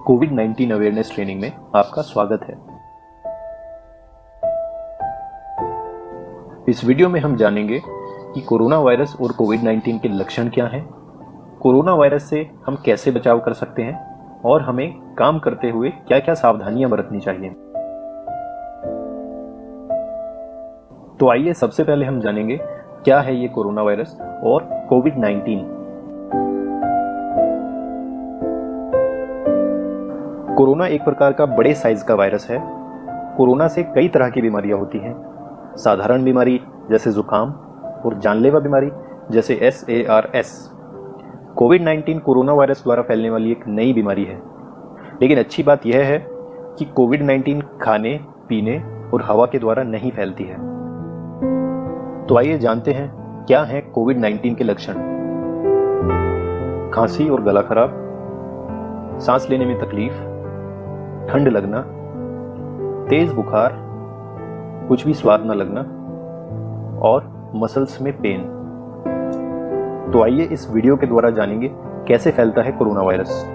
कोविड-19 awareness training में आपका स्वागत है। इस वीडियो में हम जानेंगे कि कोरोना वायरस और कोविड-19 के लक्षण क्या हैं, कोरोना वायरस से हम कैसे बचाव कर सकते हैं और हमें काम करते हुए क्या-क्या सावधानियां बरतनी चाहिए। तो आइए सबसे पहले हम जानेंगे क्या है ये कोरोना वायरस और कोविड-19। कोरोना एक प्रकार का बड़े साइज का वायरस है। कोरोना से कई तरह की बीमारियां होती हैं। साधारण बीमारी जैसे जुकाम और जानलेवा बीमारी जैसे SARS। कोविड-19 कोरोना वायरस द्वारा फैलने वाली एक नई बीमारी है। लेकिन अच्छी बात यह है कि कोविड-19 खाने, पीने और हवा के द्वारा नहीं फैलती है। तो आइए जानते हैं क्या है कोविड-19 के लक्षण। खांसी और गला खराब, सांस लेने में तकलीफ, ठंड लगना, तेज बुखार, कुछ भी स्वाद न लगना और मसल्स में पेन। तो आइए इस वीडियो के द्वारा जानेंगे कैसे फैलता है कोरोना वायरस।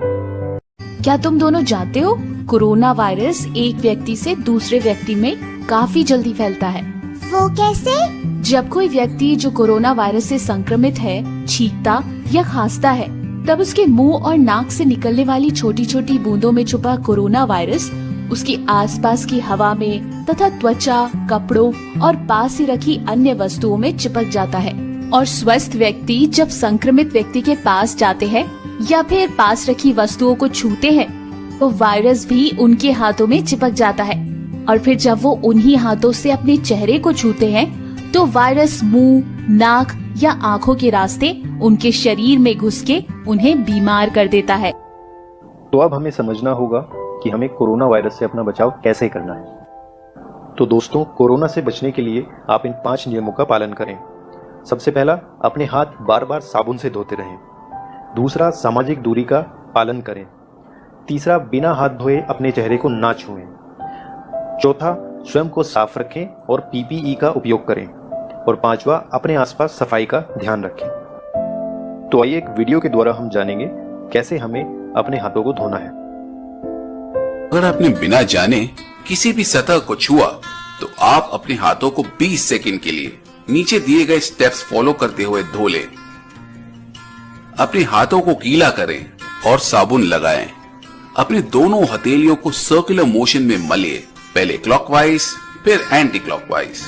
क्या तुम दोनों जानते हो कोरोना वायरस एक व्यक्ति से दूसरे व्यक्ति में काफी जल्दी फैलता है। वो कैसे? जब कोई व्यक्ति जो कोरोना वायरस से संक्रमित है छींकता या खांसता है, तब उसके मुंह और नाक से निकलने वाली छोटी छोटी बूंदों में छुपा कोरोना वायरस उसके आसपास की हवा में तथा त्वचा, कपड़ों और पास ही रखी अन्य वस्तुओं में चिपक जाता है। और स्वस्थ व्यक्ति जब संक्रमित व्यक्ति के पास जाते हैं या फिर पास रखी वस्तुओं को छूते हैं, तो वायरस भी उनके हाथों में चिपक जाता है। और फिर जब वो उन्हीं हाथों से अपने चेहरे को छूते हैं, तो वायरस मुंह, नाक या आँखों के रास्ते उनके शरीर में घुस के उन्हें बीमार कर देता है। तो अब हमें समझना होगा कि हमें कोरोना वायरस से अपना बचाव कैसे करना है। तो दोस्तों, कोरोना से बचने के लिए आप इन 5 नियमों का पालन करें। सबसे पहला, अपने हाथ बार बार साबुन से धोते रहें। दूसरा, सामाजिक दूरी का पालन करें। तीसरा, बिना हाथ धोए अपने चेहरे को ना छुएं। चौथा, स्वयं को साफ रखें और PPE का उपयोग करें। और पांचवा, अपने आसपास सफाई का ध्यान रखें। तो आइए एक वीडियो के द्वारा हम जानेंगे कैसे हमें अपने हाथों को धोना है। अगर आपने बिना जाने किसी भी सतह को छुआ, तो आप अपने हाथों को 20 सेकंड के लिए नीचे दिए गए स्टेप्स फॉलो करते हुए धो लें। अपने हाथों को गीला करें और साबुन लगाएं। अपने दोनों हथेलियों को सर्कुलर मोशन में मलिए, पहले क्लॉकवाइज फिर एंटी क्लॉकवाइज।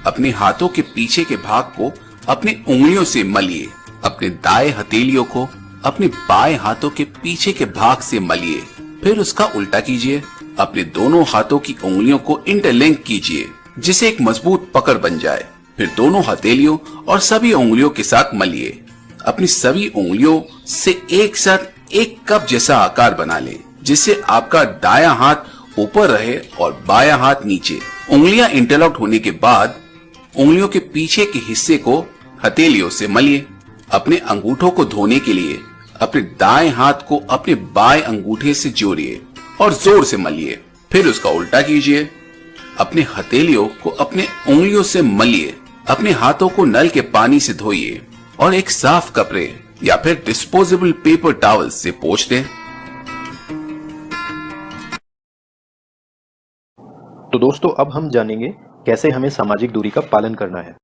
अपने हाथों के पीछे के भाग को अपनी उंगलियों से मलिए। अपने दाएं हथेलियों को अपने बाएं हाथों के पीछे के भाग से मलिए, फिर उसका उल्टा कीजिए। अपने दोनों हाथों की उंगलियों को इंटरलिंक कीजिए, जिसे एक मजबूत पकड़ बन जाए। फिर दोनों हथेलियों और सभी उंगलियों के साथ मलिए। अपनी सभी उंगलियों से एक साथ एक कप जैसा आकार बना लें, जिससे आपका दायां हाथ ऊपर रहे और बायां हाथ नीचे। उंगलियां इंटरलॉक होने के बाद उंगलियों के पीछे के हिस्से को हथेलियों से मलिए। अपने अंगूठों को धोने के लिए अपने दाएं हाथ को अपने बाएं अंगूठे से जोड़िए और जोर से मलिए, फिर उसका उल्टा कीजिए। अपने हथेलियों को अपने उंगलियों से मलिए। अपने हाथों को नल के पानी से धोइए और एक साफ कपड़े या फिर डिस्पोजेबल पेपर टॉवल से पोंछ दें। तो दोस्तों, अब हम जानेंगे कैसे हमें सामाजिक दूरी का पालन करना है।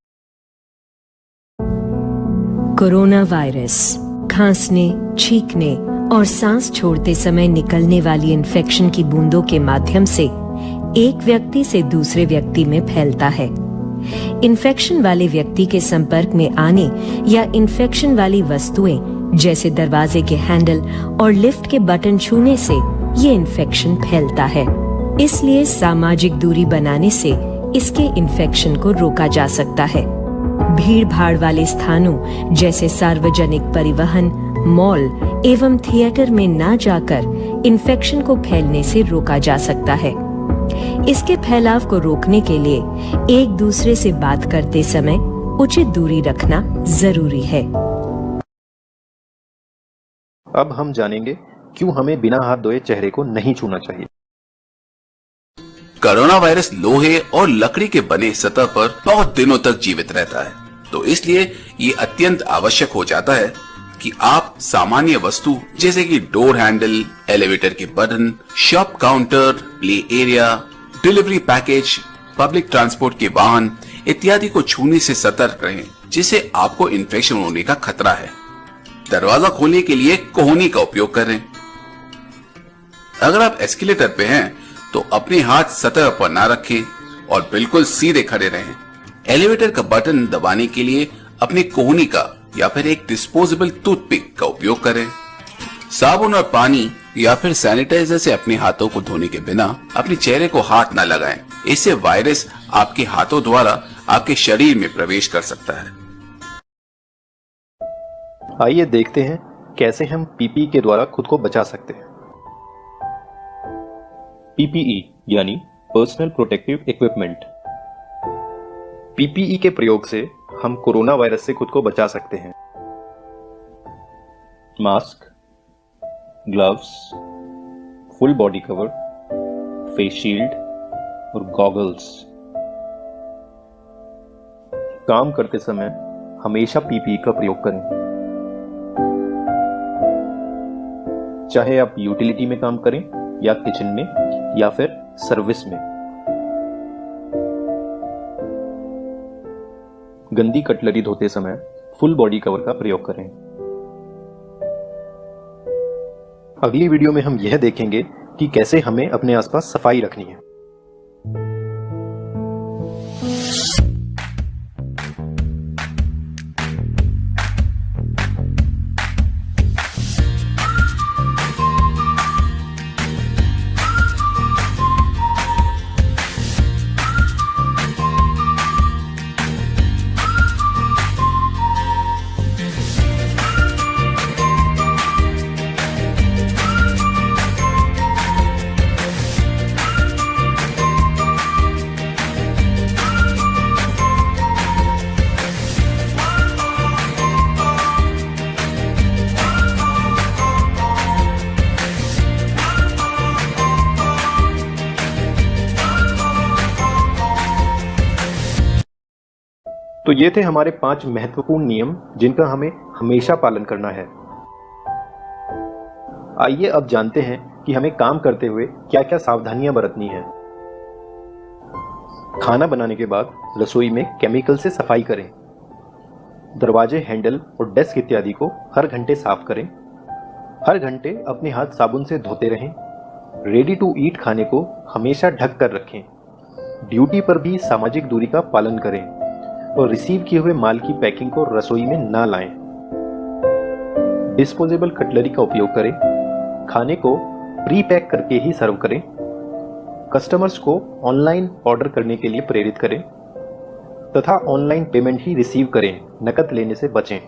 कोरोना वायरस खांसने, छींकने और सांस छोड़ते समय निकलने वाली इन्फेक्शन की बूंदों के माध्यम से एक व्यक्ति से दूसरे व्यक्ति में फैलता है। इन्फेक्शन वाले व्यक्ति के संपर्क में आने या इन्फेक्शन वाली वस्तुएं जैसे दरवाजे के हैंडल और लिफ्ट के बटन छूने से ये इन्फेक्शन फैलता है। इसलिए सामाजिक दूरी बनाने से इसके इन्फेक्शन को रोका जा सकता है। भीड़ भाड़ वाले स्थानों जैसे सार्वजनिक परिवहन, मॉल एवं थिएटर में ना जाकर इन्फेक्शन को फैलने से रोका जा सकता है। इसके फैलाव को रोकने के लिए एक दूसरे से बात करते समय उचित दूरी रखना जरूरी है। अब हम जानेंगे क्यों हमें बिना हाथ धोए चेहरे को नहीं छूना चाहिए। कोरोना वायरस लोहे और लकड़ी के बने सतह पर बहुत दिनों तक जीवित रहता है, तो इसलिए ये अत्यंत आवश्यक हो जाता है कि आप सामान्य वस्तु जैसे कि डोर हैंडल, एलिवेटर के button, shop counter, play area, delivery package, public transport के वाहन इत्यादि को छूने से सतर्क रहें, जिससे आपको इन्फेक्शन होने का खतरा है। दरवाजा खोलने के लिए कोहनी का उपयोग करें। अगर आप एस्केलेटर पे हैं तो अपने हाथ सतह पर ना रखें और बिल्कुल सीधे खड़े रहें। एलिवेटर का बटन दबाने के लिए अपने कोहनी का या फिर एक डिस्पोजेबल टूथपिक का उपयोग करें। साबुन और पानी या फिर सैनिटाइजर से अपने हाथों को धोने के बिना अपने चेहरे को हाथ न लगाएं। इससे वायरस आपके हाथों द्वारा आपके शरीर में प्रवेश कर सकता है। आइए देखते हैं कैसे हम पीपीई के द्वारा खुद को बचा सकते हैं। पीपीई यानी पर्सनल प्रोटेक्टिव इक्विपमेंट। पीपीई के प्रयोग से हम कोरोना वायरस से खुद को बचा सकते हैं। Mask, gloves, full body cover, face shield और गॉगल्स। काम करते समय हमेशा पीपीई का प्रयोग करें। चाहे आप यूटिलिटी में काम करें या किचन में या फिर सर्विस में। गंदी कटलरी धोते समय फुल बॉडी कवर का प्रयोग करें। अगली वीडियो में हम यह देखेंगे कि कैसे हमें अपने आसपास सफाई रखनी है। तो ये थे हमारे 5 महत्वपूर्ण नियम जिनका हमें हमेशा पालन करना है। आइए अब जानते हैं कि हमें काम करते हुए क्या क्या सावधानियां बरतनी है। खाना बनाने के बाद रसोई में केमिकल से सफाई करें। दरवाजे, हैंडल और डेस्क इत्यादि को हर घंटे साफ करें। हर घंटे अपने हाथ साबुन से धोते रहें। रेडी टू ईट खाने को हमेशा ढक कर रखें। ड्यूटी पर भी सामाजिक दूरी का पालन करें और रिसीव किए हुए माल की पैकिंग को रसोई में ना लाएं। डिस्पोजेबल कटलरी का उपयोग करें। खाने को प्री पैक करके ही सर्व करें। कस्टमर्स को ऑनलाइन ऑर्डर करने के लिए प्रेरित करें तथा ऑनलाइन पेमेंट ही रिसीव करें, नकद लेने से बचें।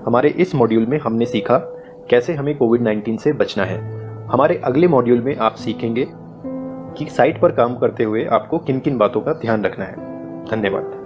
हमारे इस मॉड्यूल में हमने सीखा कैसे हमें कोविड-19 से बचना है। हमारे अगले मॉड्यूल में आप सीखेंगे कि साइट पर काम करते हुए आपको किन किन बातों का ध्यान रखना है। धन्यवाद।